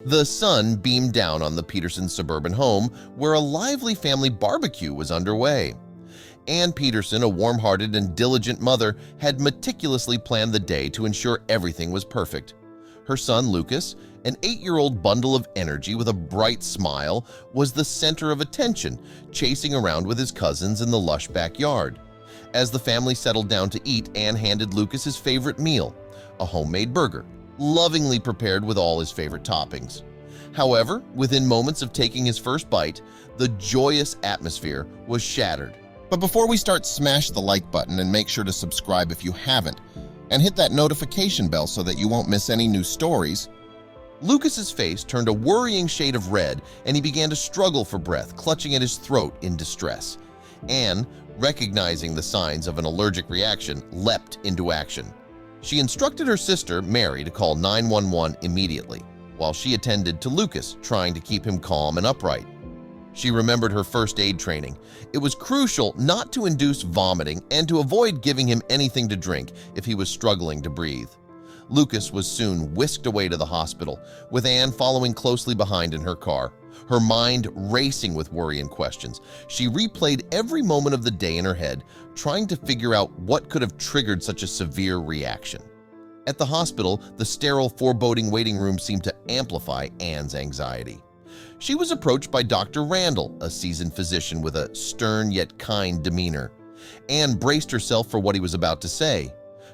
The sun beamed down on the Petersons' suburban home where a lively family barbecue was underway. Ann Peterson, a warm-hearted and diligent mother, had meticulously planned the day to ensure everything was perfect. Her son, Lucas, an 8-year-old bundle of energy with a bright smile, was the center of attention, chasing around with his cousins in the lush backyard. As the family settled down to eat, Ann handed Lucas his favorite meal, a homemade burger, lovingly prepared with all his favorite toppings. However, within moments of taking his first bite, the joyous atmosphere was shattered. But before we start, smash the like button and make sure to subscribe if you haven't, and hit that notification bell so that you won't miss any new stories. Lucas's face turned a worrying shade of red and he began to struggle for breath, clutching at his throat in distress. Anne, recognizing the signs of an allergic reaction, leapt into action. She instructed her sister, Mary, to call 911 immediately, while she attended to Lucas, trying to keep him calm and upright. She remembered her first aid training. It was crucial not to induce vomiting and to avoid giving him anything to drink if he was struggling to breathe. Lucas was soon whisked away to the hospital, with Anne following closely behind in her car, her mind racing with worry and questions. She replayed every moment of the day in her head, trying to figure out what could have triggered such a severe reaction. At the hospital, the sterile, foreboding waiting room seemed to amplify Anne's anxiety. She was approached by Dr. Randall, a seasoned physician with a stern yet kind demeanor. Anne braced herself for what he was about to say.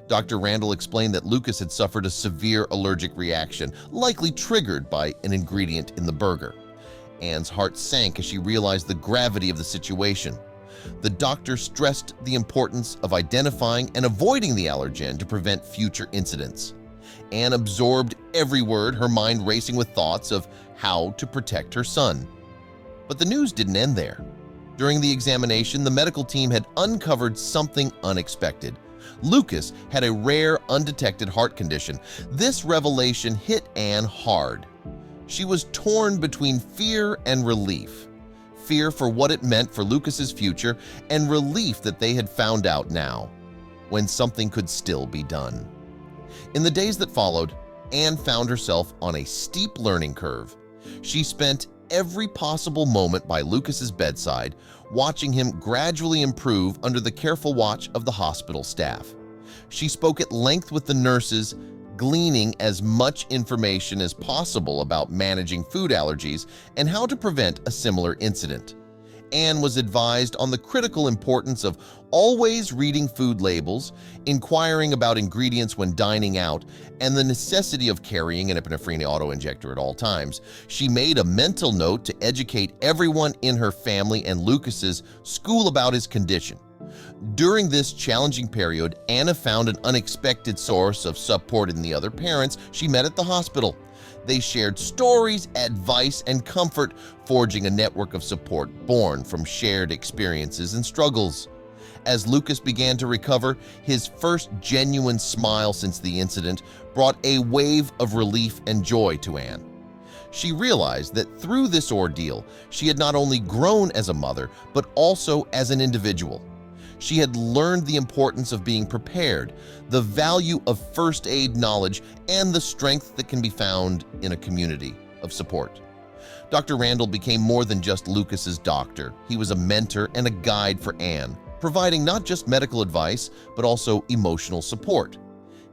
Dr. Randall explained that Lucas had suffered a severe allergic reaction, likely triggered by an ingredient in the burger. Anne's heart sank as she realized the gravity of the situation. The doctor stressed the importance of identifying and avoiding the allergen to prevent future incidents. Anne absorbed every word, her mind racing with thoughts of how to protect her son. But the news didn't end there. During the examination, the medical team had uncovered something unexpected. Lucas had a rare, undetected heart condition. This revelation hit Anne hard. She was torn between fear and relief. Fear for what it meant for Lucas's future and relief that they had found out now, when something could still be done. In the days that followed, Anne found herself on a steep learning curve. She spent every possible moment by Lucas's bedside, watching him gradually improve under the careful watch of the hospital staff. She spoke at length with the nurses, gleaning as much information as possible about managing food allergies and how to prevent a similar incident. Anne was advised on the critical importance of always reading food labels, inquiring about ingredients when dining out, and the necessity of carrying an epinephrine auto-injector at all times. She made a mental note to educate everyone in her family and Lucas's school about his condition. During this challenging period, Anna found an unexpected source of support in the other parents she met at the hospital. They shared stories, advice, and comfort, forging a network of support born from shared experiences and struggles. As Lucas began to recover, his first genuine smile since the incident brought a wave of relief and joy to Anne. She realized that through this ordeal, she had not only grown as a mother, but also as an individual. She had learned the importance of being prepared, the value of first aid knowledge, and the strength that can be found in a community of support. Dr. Randall became more than just Lucas's doctor. He was a mentor and a guide for Anne, providing not just medical advice, but also emotional support.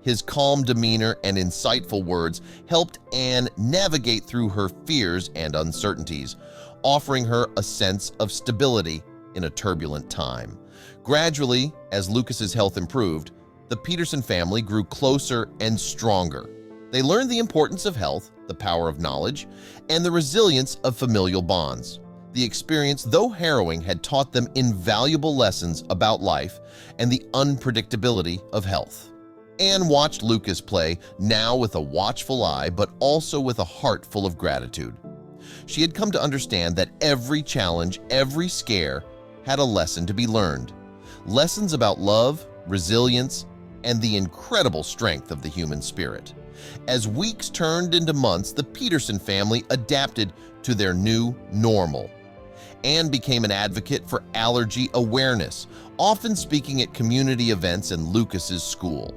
His calm demeanor and insightful words helped Anne navigate through her fears and uncertainties, offering her a sense of stability in a turbulent time. Gradually, as Lucas's health improved, the Peterson family grew closer and stronger. They learned the importance of health, the power of knowledge, and the resilience of familial bonds. The experience, though harrowing, had taught them invaluable lessons about life and the unpredictability of health. Anne watched Lucas play, now with a watchful eye, but also with a heart full of gratitude. She had come to understand that every challenge, every scare, had a lesson to be learned. Lessons about love, resilience, and the incredible strength of the human spirit. As weeks turned into months, the Peterson family adapted to their new normal. Anne became an advocate for allergy awareness, often speaking at community events in Lucas's school.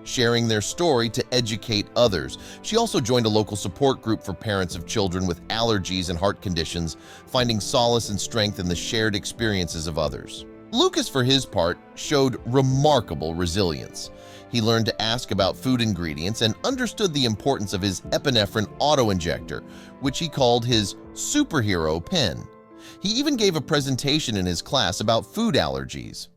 sharing their story to educate others. She also joined a local support group for parents of children with allergies and heart conditions, finding solace and strength in the shared experiences of others. Lucas, for his part, showed remarkable resilience. He learned to ask about food ingredients and understood the importance of his epinephrine auto-injector, which he called his superhero pen. He even gave a presentation in his class about food allergies.